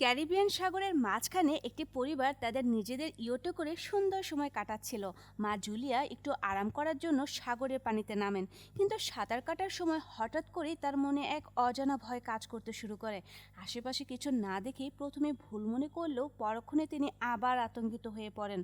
Caribbean সাগরের মাঝখানে একটি পরিবার তাদের নিজেদের ইয়টে করে সুন্দর সময় কাটাচ্ছিল। মা জুলিয়া একটু আরাম করার জন্য সাগরের পানিতে নামেন, কিন্তু সাঁতার কাটার সময় হঠাৎ করেই তার মনে এক অজানা ভয় কাজ করতে শুরু করে। আশেপাশে কিছু না দেখেই প্রথমে ভুল মনে করলেও পরক্ষণে তিনি আবার আতঙ্কিত হয়ে পড়েন।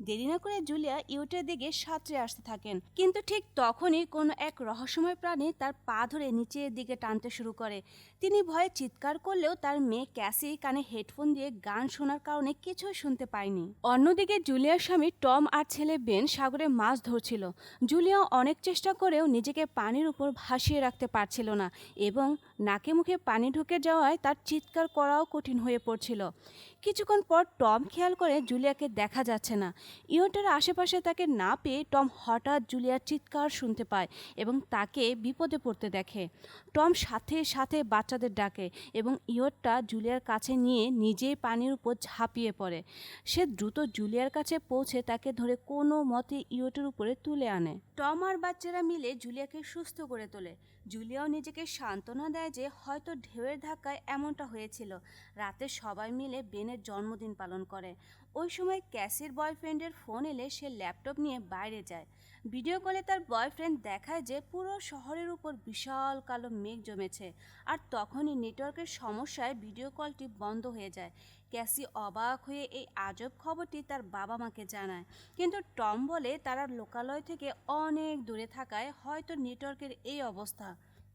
দেরি না করে জুলিয়া ইয়টের দিকে সাঁতরে আসতে থাকেন, কিন্তু ঠিক তখনই কোনো এক রহস্যময় প্রাণী তার পা ধরে নিচের দিকে টানতে শুরু করে। তিনি ভয়ে চিৎকার করলেও তার মেয়ে ক্যাসি কানে হেডফোন দিয়ে গান শোনার কারণে কিছুই শুনতে পায়নি। অন্যদিকে জুলিয়ার স্বামী টম আর ছেলে বেন সাগরে মাছ ধরছিল। জুলিয়া অনেক চেষ্টা করেও নিজেকে পানির উপর ভাসিয়ে রাখতে পারছিল না, এবং নাকে মুখে পানি ঢুকে যাওয়ায় তার চিৎকার করাও কঠিন হয়ে পড়ছিল। কিছুক্ষণ পর টম খেয়াল করে জুলিয়াকে দেখা যাচ্ছে না। ইয়টের আশেপাশে তাকে না পেয়ে টম হঠাৎ জুলিয়ার চিৎকার শুনতে পায় এবং তাকে বিপদে পড়তে দেখে। টম সাথে সাথে বাচ্চাদের ডাকে এবং ইয়টটা জুলিয়ার কাছে নিয়ে নিজেই পানির উপর ঝাঁপিয়ে পড়ে। সে দ্রুত জুলিয়ার কাছে পৌঁছে তাকে ধরে কোনো মতে ইয়টের উপরে তুলে আনে। টম আর বাচ্চারা মিলে জুলিয়াকে সুস্থ করে তোলে। জুলিয়াও নিজেকে সান্ত্বনা দেয় যে হয়তো ঢেউয়ের ধাক্কায় এমনটা হয়েছিল। রাতে সবাই মিলে বেনের জন্মদিন পালন করে। ওই সময় ক্যাসির বয়ফ্রেন্ডের ফোন এলে সে ল্যাপটপ নিয়ে বাইরে যায়। ভিডিও কলে তার বয়ফ্রেন্ড দেখায় যে পুরো শহরের উপর বিশাল কালো মেঘ জমেছে, আর তখনই নেটওয়ার্কের সমস্যায় ভিডিও কলটি বন্ধ হয়ে যায়। ক্যাসি অবাক হয়ে এই আজব খবরটি তার বাবা মাকে জানায়, কিন্তু টম বলে তারা লোকালয় থেকে অনেক দূরে থাকায় হয়তো নেটওয়ার্কের এই অবস্থা।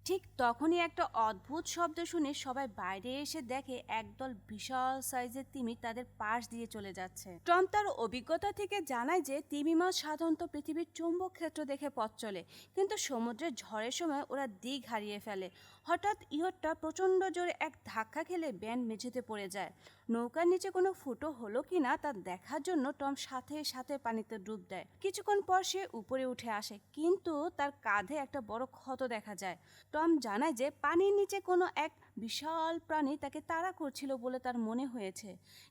ঠিক তখনই একটা অদ্ভুত শব্দ শুনে সবাই বাইরে এসে দেখে একদল বিশাল সাইজের তিমি তাদের পাশ দিয়ে চলে যাচ্ছে। টম তার অভিজ্ঞতা থেকে জানায় যে তিমি মাছ সাধারণত পৃথিবীর চুম্বক ক্ষেত্র দেখে পথ চলে, কিন্তু সমুদ্রের ঝড়ের সময় ওরা দিক হারিয়ে ফেলে। হঠাৎ ইয়টটা প্রচণ্ড জোরে এক ধাক্কা খেলে ব্যান মেঝেতে পড়ে যায়। নৌকার নিচে কোনো ফুটো হলো কিনা তা দেখার জন্য টম সাথে সাথে পানিতে ডুব দেয়। কিছুক্ষণ পর সে উপরে উঠে আসে, কিন্তু তার কাঁধে একটা বড় ক্ষত দেখা যায়। টম জানায় যে পানির নিচে কোনো এক বিশাল প্রাণী তাকে তাড়া করছিল বলে তার মনে হয়েছে,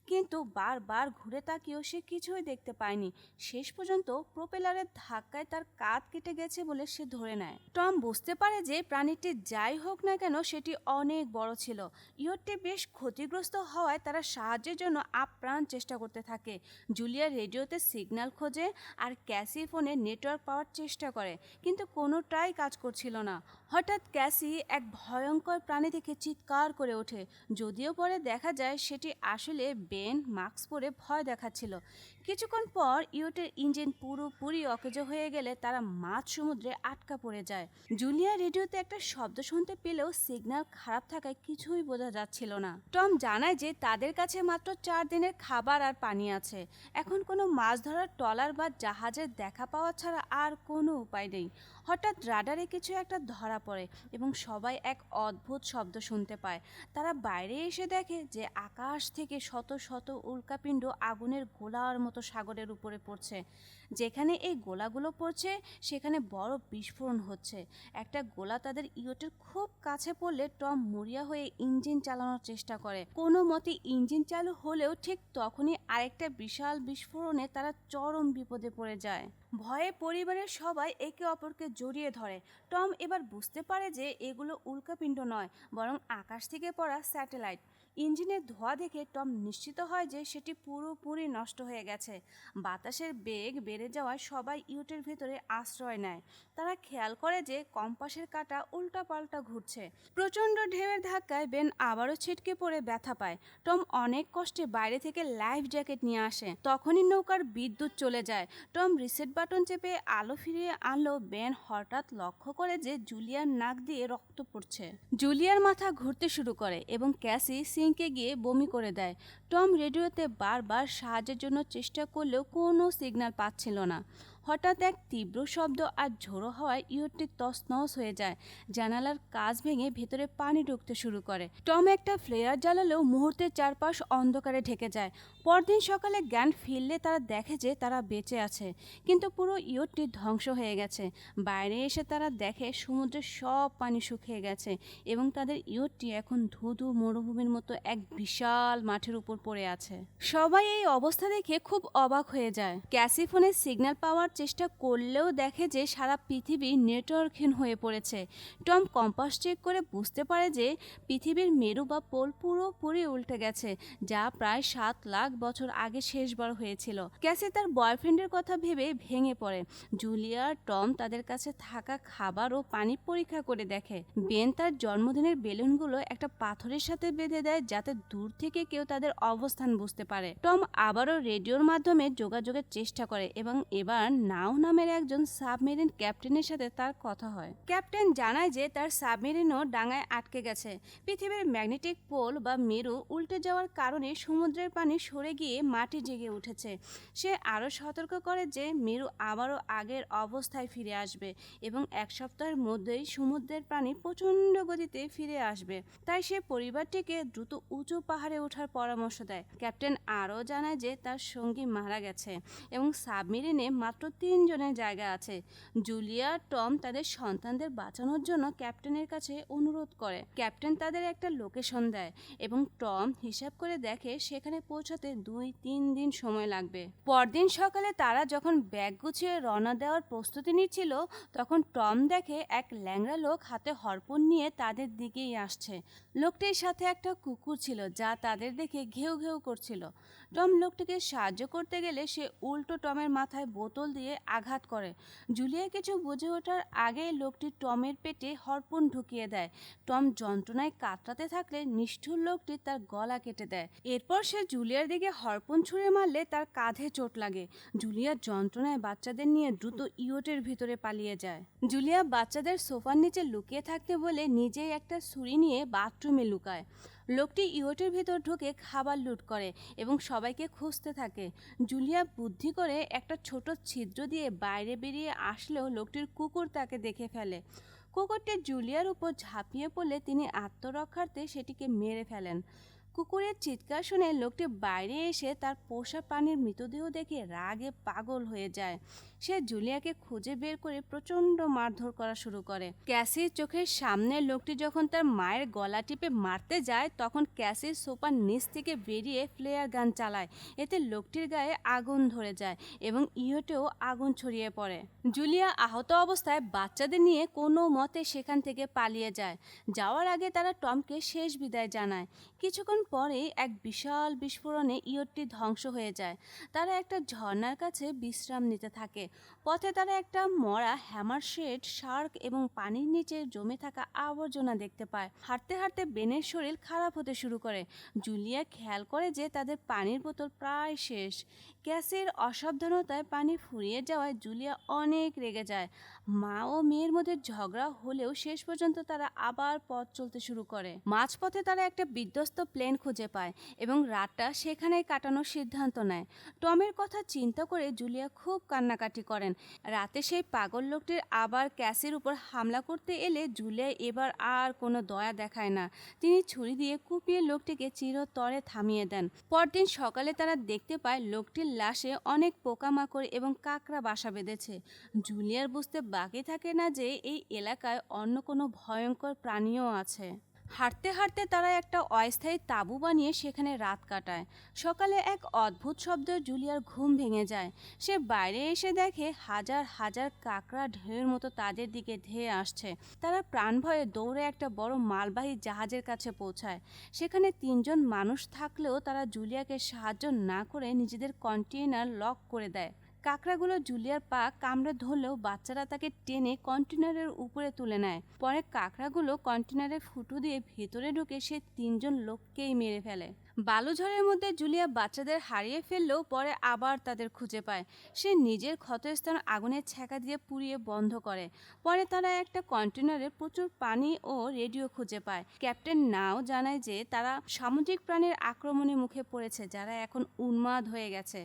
কিন্তু বারবার ঘুরে তাকিয়েও সে কিছুই দেখতে পায়নি। শেষ পর্যন্ত প্রোপেলারের ধাক্কায় তার কাঁধ কেটে গেছে বলে সে ধরে নেয়। টম বুঝতে পারে যে প্রাণীটি যাই হোক না কেন সেটি অনেক বড় ছিল। ইয়টটি বেশ ক্ষতিগ্রস্ত হওয়ায় তারা সাহায্যের জন্য আপ্রাণ চেষ্টা করতে থাকে। জুলিয়া রেডিওতে সিগন্যাল খোঁজে আর ক্যাসি ফোনে নেটওয়ার্ক পাওয়ার চেষ্টা করে, কিন্তু কোনোটাই কাজ করছিল না। হঠাৎ ক্যাসি এক ভয়ঙ্কর প্রাণী দেখে চিৎকার করে ওঠে, যদিও পরে দেখা যায় সেটি আসলে বেন মাস্ক পরে ভয় দেখাচ্ছিল। কিছুক্ষণ পর ইয়টের ইঞ্জিন পুরোপুরি অকেজ হয়ে গেলে তারা মাঝ সমুদ্রে আটকা পড়ে যায়। জুলিয়া রেডিওতে একটা শব্দ শুনতে পেলেও সিগন্যাল খারাপ থাকায় কিছুই বোঝা যাচ্ছিল না। টম জানায় যে তাদের কাছে মাত্র 4 দিনের খাবার আর পানি আছে। এখন কোনো মাছ ধরার ট্রলার বা জাহাজের দেখা পাওয়া ছাড়া আর কোনো উপায় নেই। হঠাৎ রাডারে কিছু একটা ধরা পড়ে এবং সবাই এক অদ্ভুত শব্দ শুনতে পায়। তারা বাইরে এসে দেখে যে আকাশ থেকে শত শত উল্কাপিণ্ড আগুনের গোলার মতো সাগরের উপরে পড়ছে। যেখানে এই গোলাগুলো পড়ছে সেখানে বড় বিস্ফোরণ হচ্ছে। একটা গোলা তাদের ইয়টের খুব কাছে পড়লে টম মরিয়া হয়ে ইঞ্জিন চালানোর চেষ্টা করে। কোনো মতে ইঞ্জিন চালু হলেও ঠিক তখনই আরেকটা বিশাল বিস্ফোরণে তারা চরম বিপদে পড়ে যায়। ভয়ে পরিবারের সবাই একে অপরকে জড়িয়ে ধরে। টম এবার বুঝতে পারে যে এগুলো উল্কাপিণ্ড নয়, বরং আকাশ থেকে পড়া স্যাটেলাইট। ইঞ্জিনের ধোঁয়া দেখে টম নিশ্চিত হয় যে সেটি পুরোপুরি নষ্ট হয়ে গেছে। বাতাসের বেগ বেড়ে যাওয়ায় সবাই ইয়টের ভেতরে আশ্রয় নেয়। তারা খেয়াল করে যে কম্পাসের কাঁটা উল্টাপাল্টা ঘুরছে। প্রচণ্ড ঢেউয়ের ধাক্কায় বেন আবারও ছিটকে পড়ে ব্যথা পায়। টম অনেক কষ্টে বাইরে থেকে লাইফ জ্যাকেট নিয়ে আসে। তখনই নৌকার বিদ্যুৎ চলে যায়। টম রিসেট বাটন চেপে আলো ফিরিয়ে আনলো। বেন হঠাৎ লক্ষ্য করে যে জুলিয়ার নাক দিয়ে রক্ত পড়ছে। জুলিয়ার মাথা ঘুরতে শুরু করে এবং ক্যাসি সিঙ্কে গিয়ে বমি করে দেয়। টম রেডিওতে বারবার সাহায্যের জন্য চেষ্টা করলেও কোনো সিগন্যাল পাচ্ছিল না। হঠাৎ এক তীব্র শব্দ আর ঝোড়ো হওয়ায় ইয়টটি তছনছ হয়ে যায়। জানালার কাঁচ ভেঙে ভেতরে পানি ঢুকতে শুরু করে। টম একটা ফ্লেয়ার জ্বালালেও মুহূর্তে চারপাশ অন্ধকারে ঢেকে যায়। পরদিন সকালে জ্ঞান ফিরলে তারা দেখে যে তারা বেঁচে আছে, কিন্তু পুরো ইয়টটি ধ্বংস হয়ে গেছে। বাইরে এসে তারা দেখে সমুদ্রের সব পানি শুকিয়ে গেছে এবং তাদের ইয়টটি এখন ধুধু মরুভূমির মতো এক বিশাল মাঠের উপর পড়ে আছে। সবাই এই অবস্থা দেখে খুব অবাক হয়ে যায়। ক্যাসি ফোনের সিগন্যাল পাওয়ার চেষ্টা করলেও দেখে যে সারা পৃথিবী নেটওয়ার্কহীন হয়ে পড়েছে। টম কম্পাস চেক করে বুঝতে পারে যে পৃথিবীর মেরু বা পোল পুরোপুরি উল্টে গেছে, যা প্রায় 7 লাখ বছর আগে শেষবার হয়েছিল। ক্যাসি তার বয়ফ্রেন্ডের কথা ভেবে ভেঙে পড়ে। জুলিয়া আর টম তাদের কাছে থাকা খাবার ও পানি পরীক্ষা করে দেখে। বেন তার জন্মদিনের বেলুনগুলো একটা পাথরের সাথে বেঁধে দেয় যাতে দূর থেকে কেউ তাদের অবস্থান বুঝতে পারে। টম আবারও রেডিওর মাধ্যমে যোগাযোগের চেষ্টা করে এবং এবার নাও নামের একজন সাবমেরিন ক্যাপ্টেনের সাথে তার কথা হয়। ক্যাপ্টেন জানায় যে তার সাবমেরিনও ডাঙায় আটকে গেছে। পৃথিবীর ম্যাগনেটিক পোল বা মেরু উল্টে যাওয়ার কারণে সমুদ্রের পানি সরে গিয়ে মাটি জেগে উঠেছে। সে আরও সতর্ক করে যে মেরু আবারও আগের অবস্থায় ফিরে আসবে এবং 1 সপ্তাহের মধ্যেই সমুদ্রের পানি প্রচণ্ড গতিতে ফিরে আসবে। তাই সে পরিবারটিকে দ্রুত উঁচু পাহাড়ে ওঠার পরামর্শ দেয়। ক্যাপ্টেন আরও জানায় যে তার সঙ্গী মারা গেছে এবং সাবমেরিনে মাত্র 3 জনের জায়গা আছে। জুলিয়া টম তাদের সন্তানদের বাঁচানোর জন্য ক্যাপ্টেনের কাছে অনুরোধ করে। ক্যাপ্টেন তাদের একটা লোকেশন দেয় এবং টম হিসাব করে দেখে সেখানে পৌঁছাতে 2-3 দিন সময় লাগবে। পরদিন সকালে তারা যখন ব্যাগ গুছিয়ে রওনা দেওয়ার প্রস্তুতি নিচ্ছিল, তখন টম দেখে এক ল্যাংড়া লোক হাতে হরপন নিয়ে তাদের দিকেই আসছে। লোকটির সাথে একটা কুকুর ছিল যা তাদের দেখে ঘেউ ঘেউ করছিল। টম লোকটিকে সাহায্য করতে গেলে সে উল্টো টমের মাথায় বোতল দিয়ে আঘাত করে। জুলিয়া কিছু বুঝে ওঠার আগে লোকটি টমের পেটে হরপন ঢুকিয়ে দেয়। টম যন্ত্রণায় কাতরাতে থাকলে নিষ্ঠুর লোকটি তার গলা কেটে দেয়। এরপর সে জুলিয়ার দিকে হরপন ছুঁড়ে মারলে তার কাঁধে চোট লাগে। জুলিয়া যন্ত্রণায় বাচ্চাদের নিয়ে দ্রুত ইয়টের ভিতরে পালিয়ে যায়। জুলিয়া বাচ্চাদের সোফার নিচে লুকিয়ে থাকতে বলে নিজেই একটা ছুরি নিয়ে বাথরুমে লুকায়। লোকটি ইয়টের ভেতর ঢুকে খাবার লুট করে এবং সবাইকে খুঁজতে থাকে। জুলিয়া বুদ্ধি করে একটা ছোট ছিদ্র দিয়ে বাইরে বেরিয়ে আসলেও লোকটির কুকুর তাকে দেখে ফেলে। কুকুরটি জুলিয়ার উপর ঝাঁপিয়ে পড়লে তিনি আত্মরক্ষার্থে সেটিকে মেরে ফেলেন। কুকুরের চিৎকার শুনে লোকটি বাইরে এসে তার পোষা প্রাণীর মৃতদেহ দেখে রাগে পাগল হয়ে যায়। সে জুলিয়াকে খুঁজে বের করে প্রচণ্ড মারধর করা শুরু করে। ক্যাসির চোখের সামনে লোকটি যখন তার মায়ের গলা টিপে মারতে যায়, তখন ক্যাসির সোফার নিচ থেকে বেরিয়ে ফ্লেয়ার গান চালায়। এতে লোকটির গায়ে আগুন ধরে যায় এবং ইয়টেও আগুন ছড়িয়ে পড়ে। জুলিয়া আহত অবস্থায় বাচ্চাদের নিয়ে কোনো মতে সেখান থেকে পালিয়ে যায়। যাওয়ার আগে তারা টমকে শেষ বিদায় জানায়। কিছুক্ষণ পরে এক বিশাল বিস্ফোরণে ইয়টটি ধ্বংস হয়ে যায়। তারা একটা ঝর্ণার কাছে বিশ্রাম নিতে থাকে। পথে তারা একটা মরা হ্যামারশেড, শার্ক এবং পানির নিচে জমে থাকা আবর্জনা দেখতে পায়। হাঁটতে হাঁটতে বেনের শরীর খারাপ হতে শুরু করে। জুলিয়া খেয়াল করে যে তাদের পানির বোতল প্রায় শেষ। ক্যাসের অসাবধানতায় পানি ফুরিয়ে যাওয়ায় জুলিয়া অনেক রেগে যায়। মা ও মেয়ের মধ্যে ঝগড়া হলেও শেষ পর্যন্ত তারা আবার পথ চলতে শুরু করে। মাঝপথে তারা একটা বিধ্বস্ত প্লেন খুঁজে পায় এবং রাতটা সেখানেই কাটানোর সিদ্ধান্ত নেয়। টমের কথা চিন্তা করে জুলিয়া খুব কান্নাকাটি করেন। রাতে সেই পাগল লোকটির আবার ক্যাসির উপর হামলা করতে এলে জুলিয়া এবার আর কোনো দয়া দেখায় না। তিনি ছুরি দিয়ে কুপিয়ে লোকটিকে চিরতরে থামিয়ে দেন। পরদিন সকালে তারা দেখতে পায় লোকটির লাশে অনেক পোকামাকড় এবং কাকড়া বাসা বেঁধেছে। জুলিয়ার বুঝতে বাকি থাকে না যে এই এলাকায় অন্য কোনো ভয়ঙ্কর প্রাণীও আছে। হাঁটতে হাঁটতে তারা একটা অস্থায়ী তাঁবু বানিয়ে সেখানে রাত কাটায়। সকালে এক অদ্ভুত শব্দ জুলিয়ার ঘুম ভেঙে যায়। সে বাইরে এসে দেখে হাজার হাজার কাকড়া ঢেউয়ের মতো তাদের দিকে ধেয়ে আসছে। তারা প্রাণ ভয়ে দৌড়ে একটা বড় মালবাহী জাহাজের কাছে পৌঁছায়। সেখানে 3 জন মানুষ থাকলেও তারা জুলিয়াকে সাহায্য না করে নিজেদের কন্টেইনার লক করে দেয়। কাকড়াগুলো জুলিয়ার পা কামড়ে ধরলেও বাচ্চারা তাকে টেনে কন্টেনারের উপরে তুলে নেয়। পরে কাকড়াগুলো কন্টেনারের ফুটো দিয়ে ভেতরে ঢুকে সে 3 জন লোককেই মেরে ফেলে। বালুঝড়ের মধ্যে জুলিয়া বাচ্চাদের হারিয়ে ফেললেও পরে আবার তাদের খুঁজে পায়। সে নিজের ক্ষতস্থান আগুনের ছ্যাঁকা দিয়ে পুড়িয়ে বন্ধ করে। পরে তারা একটা কন্টেনারে প্রচুর পানি ও রেডিও খুঁজে পায়। ক্যাপ্টেন নাও জানায় যে তারা সামুদ্রিক প্রাণীর আক্রমণের মুখে পড়েছে, যারা এখন উন্মাদ হয়ে গেছে।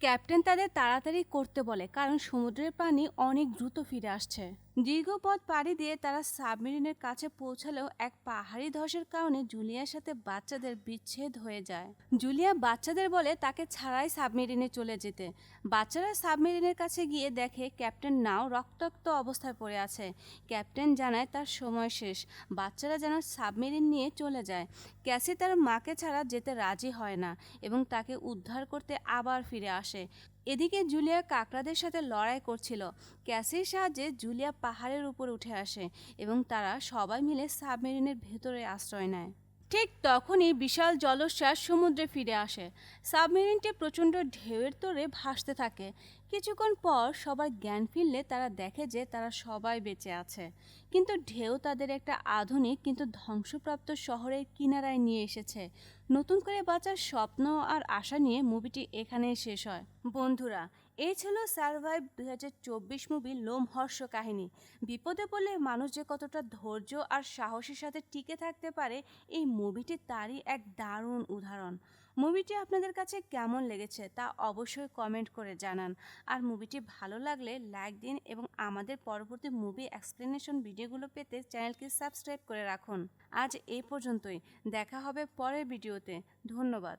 ক্যাপ্টেন তাদের তাড়াতাড়ি করতে বলে কারণ সমুদ্রের পানি অনেক দ্রুত ফিরে আসছে। দীর্ঘ পথ পাড়ি দিয়ে তারা সাবমেরিনের কাছে পৌঁছালেও এক পাহাড়ি ধসের কারণে জুলিয়ার সাথে বাচ্চাদের বিচ্ছেদ হয়ে যায়। জুলিয়া বাচ্চাদের বলে তাকে ছাড়াই সাবমেরিনে চলে যেতে। বাচ্চারা সাবমেরিনের কাছে গিয়ে দেখে ক্যাপ্টেন নাও রক্তাক্ত অবস্থায় পড়ে আছে। ক্যাপ্টেন জানায় তার সময় শেষ। বাচ্চারা যেন সাবমেরিন নিয়ে চলে যায়। ক্যাসি তার মাকে ছাড়া যেতে রাজি হয় না এবং তাকে উদ্ধার করতে আবার ফিরে আসে। এদিকে জুলিয়া কাকড়াদের সাথে লড়াই করছিল। ক্যাসির সাহায্যে জুলিয়া পাহাড়ের উপরে উঠে আসে এবং তারা সবাই মিলে সাবমেরিনের ভেতরে আশ্রয় নেয়। ঠিক তখনই বিশাল জলোচ্ছ্বাস সমুদ্রে ফিরে আসে। সাবমেরিনটি প্রচণ্ড ঢেউয়ের তোড়ে ভাসতে থাকে। কিছুক্ষণ পর সবার জ্ঞান ফিরলে তারা দেখে যে তারা সবাই বেঁচে আছে, কিন্তু ঢেউ তাদের একটা আধুনিক কিন্তু ধ্বংসপ্রাপ্ত শহরের কিনারায় নিয়ে এসেছে। নতুন করে বাঁচার স্বপ্ন আর আশা নিয়ে মুভিটি এখানেই শেষ হয়। বন্ধুরা, এই ছিল সারভাইভ 2024 মুভির লোমহর্ষ কাহিনী। বিপদে পড়লে মানুষ যে কতটা ধৈর্য আর সাহসের সাথে টিকে থাকতে পারে, এই মুভিটি তারই এক দারুণ উদাহরণ। মুভিটি আপনাদের কাছে কেমন লেগেছে তা অবশ্যই কমেন্ট করে জানান। আর মুভিটি ভালো লাগলে লাইক দিন এবং আমাদের পরবর্তী মুভি এক্সপ্লেনেশন ভিডিওগুলো পেতে চ্যানেলকে সাবস্ক্রাইব করে রাখুন। আজ এই পর্যন্তই, দেখা হবে পরের ভিডিওতে। ধন্যবাদ।